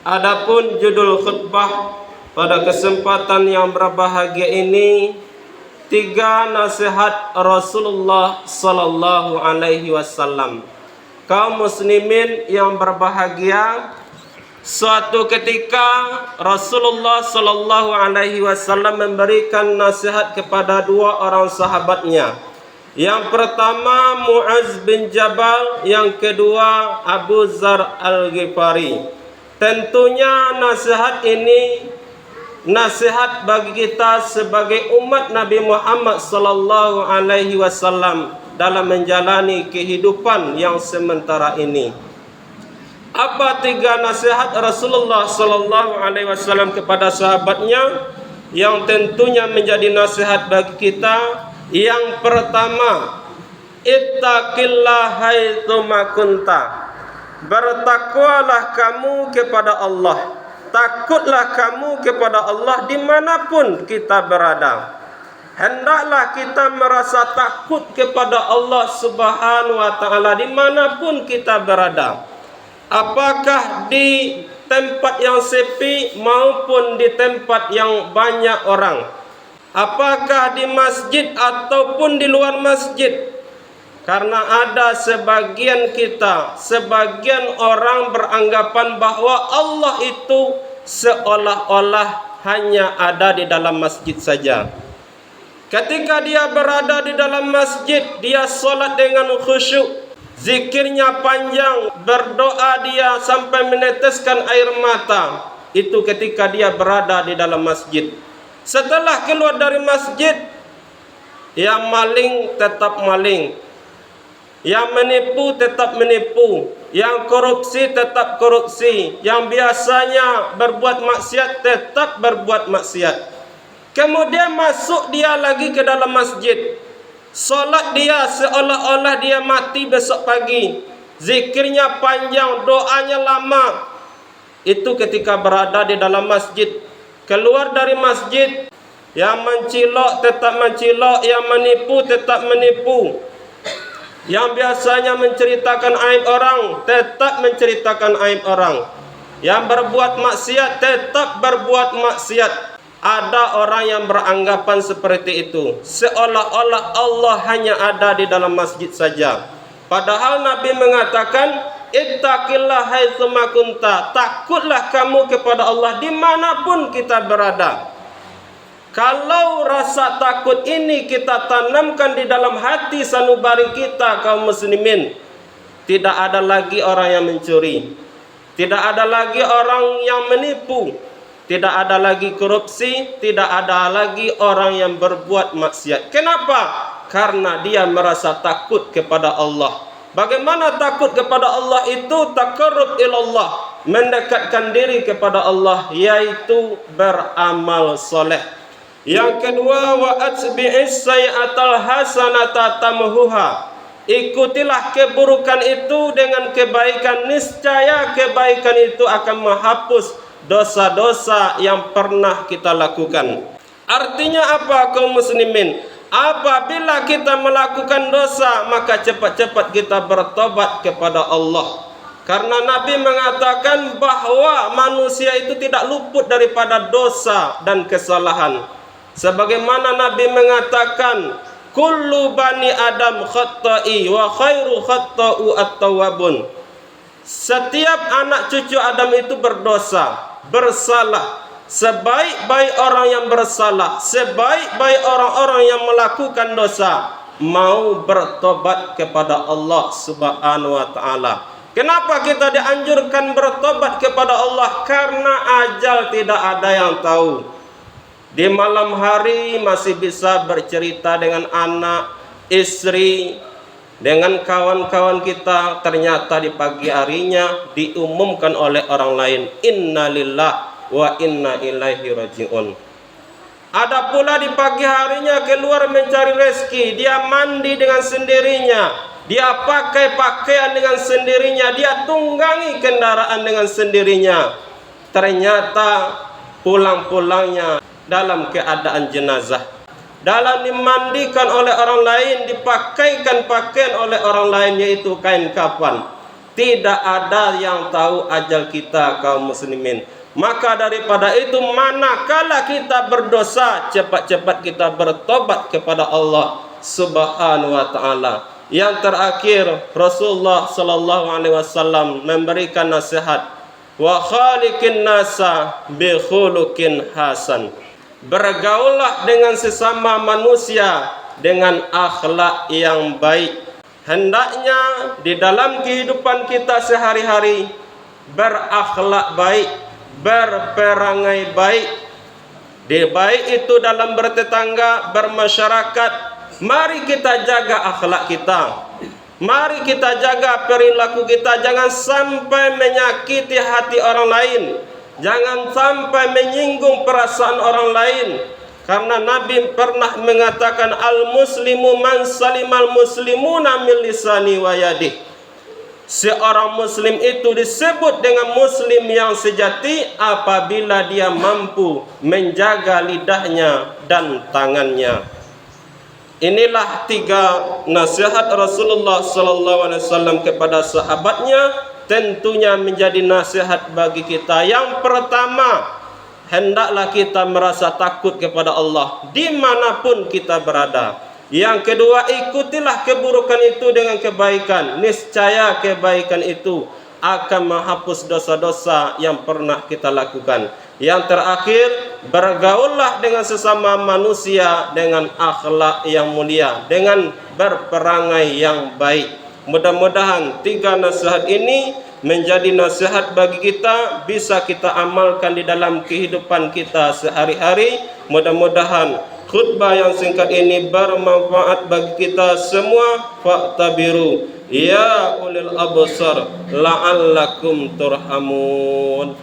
Adapun judul khutbah pada kesempatan yang berbahagia ini, 3 nasihat Rasulullah sallallahu alaihi wasallam. Kaum muslimin yang berbahagia, suatu ketika Rasulullah sallallahu alaihi wasallam memberikan nasihat kepada 2 orang sahabatnya. Yang pertama Muaz bin Jabal, yang kedua Abu Dzar Al-Ghifari. Tentunya nasihat ini nasihat bagi kita sebagai umat Nabi Muhammad sallallahu alaihi wasallam dalam menjalani kehidupan yang sementara ini. Apa 3 nasihat Rasulullah sallallahu alaihi wasallam kepada sahabatnya yang tentunya menjadi nasihat bagi kita? Yang pertama, ittaqillah haitsu ma kunta. Bertakwalah kamu kepada Allah. Takutlah kamu kepada Allah dimanapun kita berada. Hendaklah kita merasa takut kepada Allah subhanahu wa ta'ala dimanapun kita berada. Apakah di tempat yang sepi maupun di tempat yang banyak orang. Apakah di masjid ataupun di luar masjid. Karena ada sebagian kita, sebagian orang beranggapan bahwa Allah itu seolah-olah hanya ada di dalam masjid saja. Ketika dia berada di dalam masjid, dia solat dengan khusyuk, zikirnya panjang, berdoa dia sampai meneteskan air mata. Itu ketika dia berada di dalam masjid. Setelah keluar dari masjid, yang maling tetap maling, yang menipu tetap menipu, yang korupsi tetap korupsi, yang biasanya berbuat maksiat tetap berbuat maksiat. Kemudian masuk dia lagi ke dalam masjid, solat dia seolah-olah dia mati besok pagi, zikirnya panjang, doanya lama. Itu ketika berada di dalam masjid. Keluar dari masjid, yang mencilok tetap mencilok, yang menipu tetap menipu, yang biasanya menceritakan aib orang tetap menceritakan aib orang, yang berbuat maksiat tetap berbuat maksiat. Ada orang yang beranggapan seperti itu, seolah-olah Allah hanya ada di dalam masjid saja. Padahal Nabi mengatakan, ittaqillah haitsu ma kunta. Takutlah kamu kepada Allah dimanapun kita berada. Kalau rasa takut ini kita tanamkan di dalam hati sanubari kita kaum muslimin, tidak ada lagi orang yang mencuri, tidak ada lagi orang yang menipu, tidak ada lagi korupsi, tidak ada lagi orang yang berbuat maksiat. Kenapa? Karena dia merasa takut kepada Allah. Bagaimana takut kepada Allah itu? Taqarrub ilallah, mendekatkan diri kepada Allah, yaitu beramal soleh. Yang kedua, wa atbi'is sayyi'atal hasanata tamhuha. Ikutilah keburukan itu dengan kebaikan, niscaya kebaikan itu akan menghapus dosa-dosa yang pernah kita lakukan. Artinya apa kaum muslimin? Apabila kita melakukan dosa, maka cepat-cepat kita bertobat kepada Allah. Karena Nabi mengatakan bahwa manusia itu tidak luput daripada dosa dan kesalahan. Sebagaimana Nabi mengatakan, kullu bani Adam khatta'i wa khairu khatta'u at-tawwabun. Setiap anak cucu Adam itu berdosa, bersalah. Sebaik-baik orang yang bersalah, sebaik-baik orang-orang yang melakukan dosa, mau bertobat kepada Allah subhanahu wa ta'ala. Kenapa kita dianjurkan bertobat kepada Allah? Karena ajal tidak ada yang tahu. Di malam hari masih bisa bercerita dengan anak, istri, dengan kawan-kawan kita. Ternyata di pagi harinya diumumkan oleh orang lain, inna lillah wa inna ilaihi raji'un. Ada pula di pagi harinya keluar mencari rezeki, dia mandi dengan sendirinya, dia pakai pakaian dengan sendirinya, dia tunggangi kendaraan dengan sendirinya. Ternyata pulang-pulangnya dalam keadaan jenazah, dalam dimandikan oleh orang lain, dipakaikan pakaian oleh orang lain, yaitu kain kafan. Tidak ada yang tahu ajal kita kaum muslimin. Maka daripada itu, manakala kita berdosa, cepat-cepat kita bertobat kepada Allah Subhanahu wa taala. Yang terakhir, Rasulullah sallallahu alaihi wasallam memberikan nasihat, wa khaliqin nasa bi khuluqin hasan. Bergaullah dengan sesama manusia dengan akhlak yang baik. Hendaknya di dalam kehidupan kita sehari-hari berakhlak baik, berperangai baik. Baik itu dalam bertetangga, bermasyarakat. Mari kita jaga akhlak kita. Mari kita jaga perilaku kita. Jangan sampai menyakiti hati orang lain. Jangan sampai menyinggung perasaan orang lain. Karena Nabi pernah mengatakan, al-muslimu man salimal muslimuna min lisani wa yadih. Seorang muslim itu disebut dengan muslim yang sejati apabila dia mampu menjaga lidahnya dan tangannya. Inilah 3 nasihat Rasulullah SAW kepada sahabatnya, tentunya menjadi nasihat bagi kita. Yang pertama, hendaklah kita merasa takut kepada Allah dimanapun kita berada. Yang kedua, ikutilah keburukan itu dengan kebaikan. Niscaya kebaikan itu akan menghapus dosa-dosa yang pernah kita lakukan. Yang terakhir, bergaullah dengan sesama manusia dengan akhlak yang mulia, dengan berperangai yang baik. Mudah-mudahan 3 nasihat ini menjadi nasihat bagi kita, bisa kita amalkan di dalam kehidupan kita sehari-hari. Mudah-mudahan khutbah yang singkat ini bermanfaat bagi kita semua. Fa'tabiru ya ulil absar la'allakum turhamun.